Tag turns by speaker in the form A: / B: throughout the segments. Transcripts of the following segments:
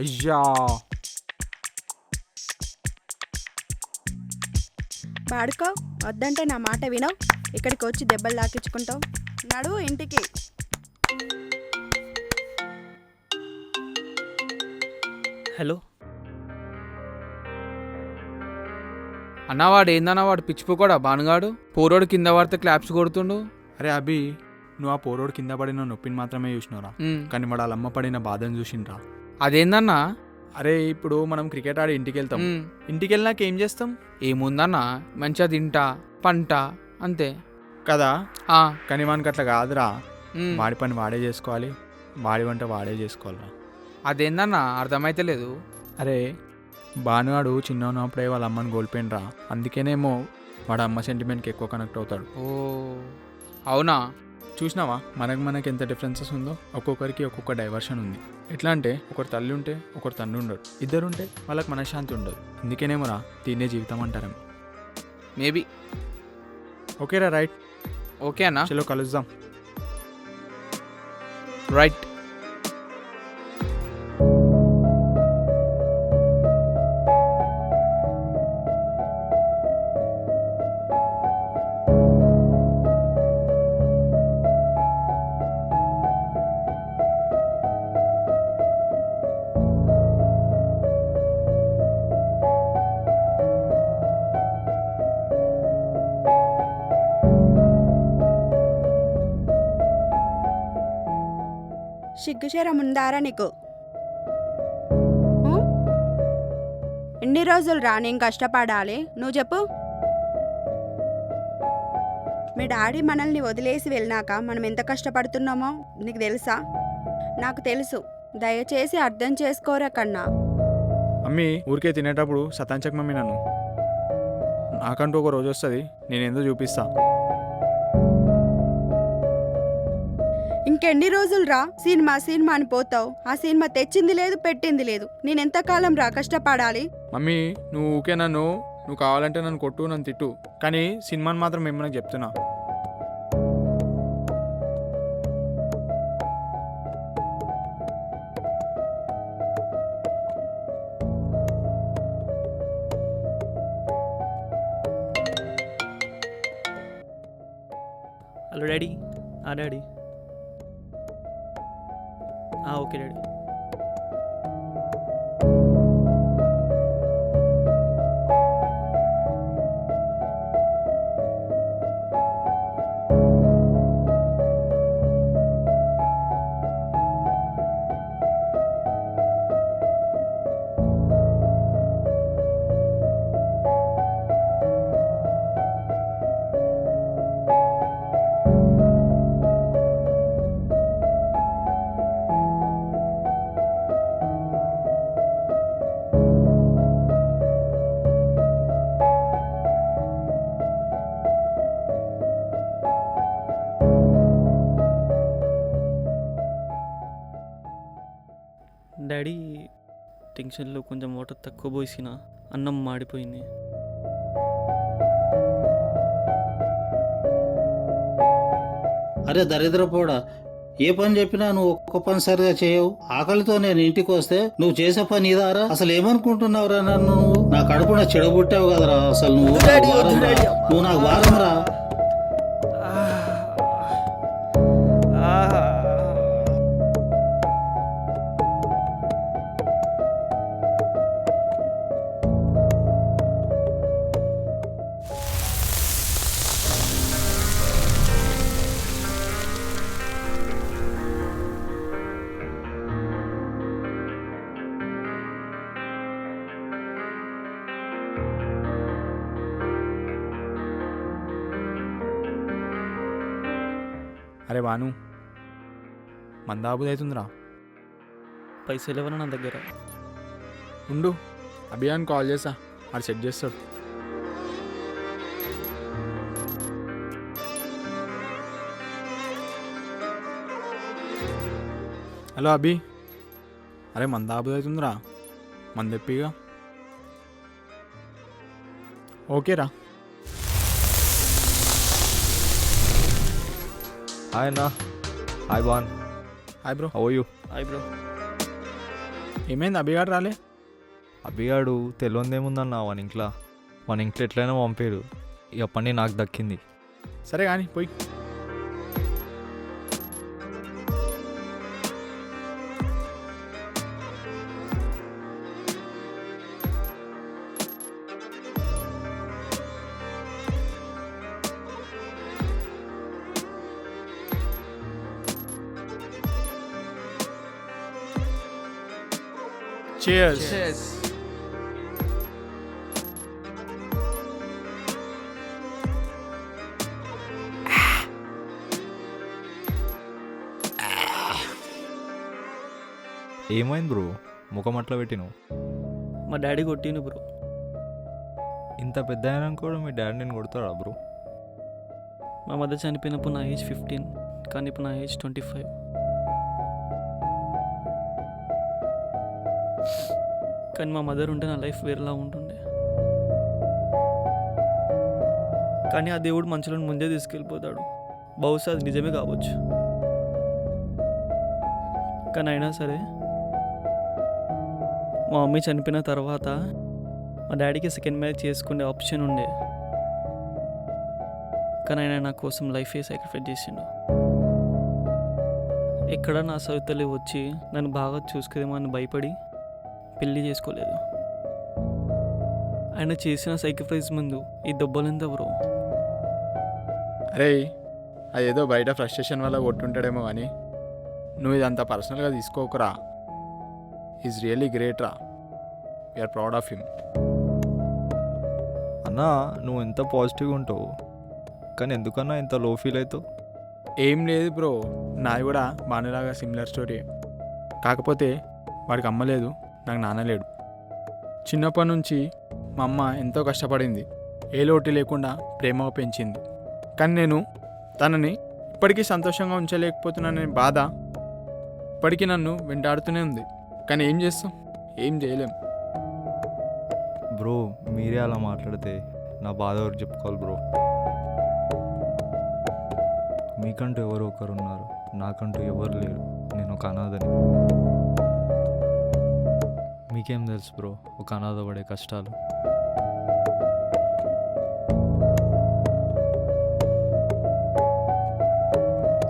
A: అయ్యా
B: పాడుకో, వద్దంటే నా మాట వినవు, ఇక్కడికి వచ్చి దెబ్బలు తాకించుకుంటావు. నడు ఇంటికి.
C: హలో
D: అన్నవాడు ఏందన్నా వాడు పిచ్చిపోకోడా బానుగాడు పోరోడు కింద పడితే క్లాప్స్ కొడుతుండు.
A: అరే అభి, నువ్వు ఆ పోరోడు కింద పడిన నొప్పిని మాత్రమే చూసినవురా, కానీ వాడు వాళ్ళ అమ్మ పడిన బాధను చూసిండ్రా.
D: అదేందన్నా?
A: అరే ఇప్పుడు మనం క్రికెట్ ఆడి ఇంటికి వెళ్తాం. ఇంటికి వెళ్ళినాక ఏం చేస్తాం?
D: ఏముందన్నా, మంచిగా తింటా పంట అంతే
A: కదా.
D: ఆ,
A: కానీ వానికి అట్లా కాదురా,
D: ఉమ్.
A: వాడి పని వాడే చేసుకోవాలి, వాడి వంట వాడే చేసుకోవాలిరా.
D: అదేందన్నా అర్థమైతే లేదు.
A: అరే భానుగాడు చిన్న ఉన్నప్పుడే వాళ్ళ అమ్మని కోల్పోయినరా, అందుకేనేమో వాడు అమ్మ సెంటిమెంట్కి ఎక్కువ కనెక్ట్ అవుతాడు.
D: ఓ అవునా?
A: చూసినావా మనకి ఎంత డిఫరెన్సెస్ ఉందో. ఒక్కొక్కరికి ఒక్కొక్క డైవర్షన్ ఉంది. ఎట్లా అంటే ఒకరు తల్లి ఉంటే ఒకరు తండ్రి ఉండడు, ఇద్దరుంటే వాళ్ళకి మనశ్శాంతి ఉండదు. అందుకేనేమోరా దీన్నే జీవితం అంటారేమో.
D: మేబీ.
A: ఓకేరా, రైట్.
D: ఓకే అన్నా,
A: చలో కలుద్దాం.
D: రైట్.
B: సిగ్గుచేరం ఉందారా నీకు? ఉ? ఎన్ని రోజులు రా నేను కష్టపడాలి, నువ్వు చెప్పు. మీ డాడీ మనల్ని వదిలేసి వెళ్ళినాక మనం ఎంత కష్టపడుతున్నామో నీకు తెలుసా? నాకు తెలుసు, దయచేసి అర్థం చేసుకోరా కన్నా.
A: మమ్మీ ఊరికే తినేటప్పుడు సతాంచక్ మమ్మీ నన్ను. నాకంటూ ఒక రోజు వస్తుంది, నేనేందో చూపిస్తా.
B: ఇంకెన్ని రోజులు రా సినిమా సినిమా అని పోతావు? ఆ సినిమా తెచ్చింది లేదు, పెట్టింది లేదు. నేను ఎంతకాలం రా కష్టపడాలి?
A: మమ్మీ నువ్వు ఊకే నువ్వు కావాలంటే నన్ను కొట్టు, నన్ను తిట్టు, కానీ సినిమాని మాత్రం ఏమన్నా చెప్తున్నా.
C: Hello daddy. Daddy okay daddy. Daddy టెన్షన్లో కొంచెం వాటర్ తక్కువ పోసిన అన్నం మాడిపోయింది.
E: అరే దరిద్రపోడా, ఏ పని చెప్పినా నువ్వు ఒక్క పని సరిగా చేయవు. ఆకలితో నేను ఇంటికి వస్తే నువ్వు చేసే పని ఇదారా? అసలు ఏమనుకుంటున్నావురా నన్ను? నువ్వు నా కడుపున చెడగొట్టావు కదరా. అసలు నువ్వు నాకు భారం రా.
A: అరే భాను, మందాబుది అవుతుందిరా.
C: పైసలు ఎవరు నా దగ్గర?
A: ఉండు, అభియాన్ కాల్ చేసా, అది సెట్ చేస్తాడు. హలో అభి, అరే మందాబుది అవుతుందిరా, మందెప్పిగా. ఓకేరా.
F: Hi Anna. Hi Van.
A: Hi bro.
F: How are you?
C: Hi bro.
A: ఏమైంది అభిగాడు రాలే?
F: అభిగాడు తెలియదేముందన్న మన ఇంట్లో ఎట్లయినా పంపారు. ఇక పని నాకు దక్కింది.
A: సరే కానీ పోయి. Cheers.
F: ఏమైంది బ్రో, ముఖం అట్లా పెట్టినావు?
C: మా డాడీ కొట్టిండు బ్రో.
F: ఇంత పెద్ద అయినా కూడా మీ డాడీ నేను కొడతాడా బ్రో?
C: మా మదర్ చనిపోయినప్పుడు నా ఏజ్ 15, కానీ ఇప్పుడు నా ఏజ్ 25. కానీ మా మదర్ ఉంటే నా లైఫ్ వేరేలా ఉంటుండే. కానీ ఆ దేవుడు మనుషులను ముందే తీసుకెళ్ళిపోతాడు. బహుశా అది నిజమే కావచ్చు. కానీ అయినా సరే మా మమ్మీ చనిపోయిన తర్వాత మా డాడీకి సెకండ్ మ్యారేజ్ చేసుకునే ఆప్షన్ ఉండే. కానీ ఆయన నా కోసం లైఫే సాక్రిఫైస్ చేసిండు. ఎక్కడ నా సౌతల్లి వచ్చి నన్ను బాగా చూసుకునేమో అని భయపడి పెళ్ళి చేసుకోలేదు. ఆయన చేసిన సాక్రిఫైస్ ముందు ఈ దెబ్బలెంత బ్రో.
A: అరే అదేదో బయట ఫ్రస్ట్రేషన్ వల్ల కొట్టుంటాడేమో కానీ నువ్వు ఇదంతా పర్సనల్గా తీసుకోకురా. ఈజ్ రియల్లీ గ్రేట్ రా. We are proud of him.
F: అన్నా నువ్వు ఎంత పాజిటివ్గా ఉంటావు, కానీ ఎందుకన్నా ఇంత లో ఫీల్ అవుతావు?
A: ఏం లేదు బ్రో, నాది కూడా బాణలాగా సిమిలర్ స్టోరీ. కాకపోతే వాడికి అమ్మ లేదు, నాకు నాన్న లేడు. చిన్నప్పటి నుంచి మా అమ్మ ఎంతో కష్టపడింది, ఏ లోటు లేకుండా ప్రేమగా పెంచింది. కానీ నేను తనని ఇప్పటికీ సంతోషంగా ఉంచలేకపోతున్నాననే బాధ ఇప్పటికీ నన్ను వెంటాడుతూనే ఉంది. కానీ ఏం చేస్తాం, ఏం చేయలేం.
F: బ్రో మీరే అలా మాట్లాడితే నా బాధ ఎవరికి చెప్పుకోవాలి బ్రో? మీకంటూ ఎవరు ఒకరు ఉన్నారు, నాకంటూ ఎవరు లేరు. నేను ఒక అనాథని. మీకేం తెలుసు బ్రో ఒక అనాథ పడే కష్టాలు?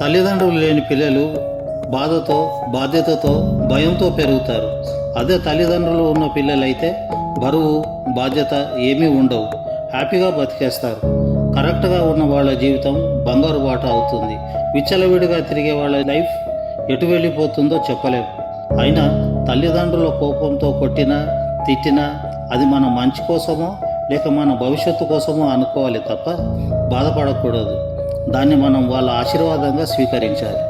E: తల్లిదండ్రులు లేని పిల్లలు బాధతో, బాధ్యతతో, భయంతో పెరుగుతారు. అదే తల్లిదండ్రులు ఉన్న పిల్లలైతే బరువు, బాధ్యత ఏమీ ఉండవు, హ్యాపీగా బతికేస్తారు. కరెక్ట్గా ఉన్న వాళ్ళ జీవితం బంగారు బాట అవుతుంది. విచ్చలవిడిగా తిరిగే వాళ్ళ లైఫ్ ఎటు వెళ్ళిపోతుందో చెప్పలేము. అయినా తల్లిదండ్రుల కోపంతో కొట్టినా తిట్టినా అది మన మంచి కోసమో లేక మన భవిష్యత్తు కోసమో అనుకోవాలి తప్ప బాధపడకూడదు. దాన్ని మనం వాళ్ళ ఆశీర్వాదంగా స్వీకరించాలి.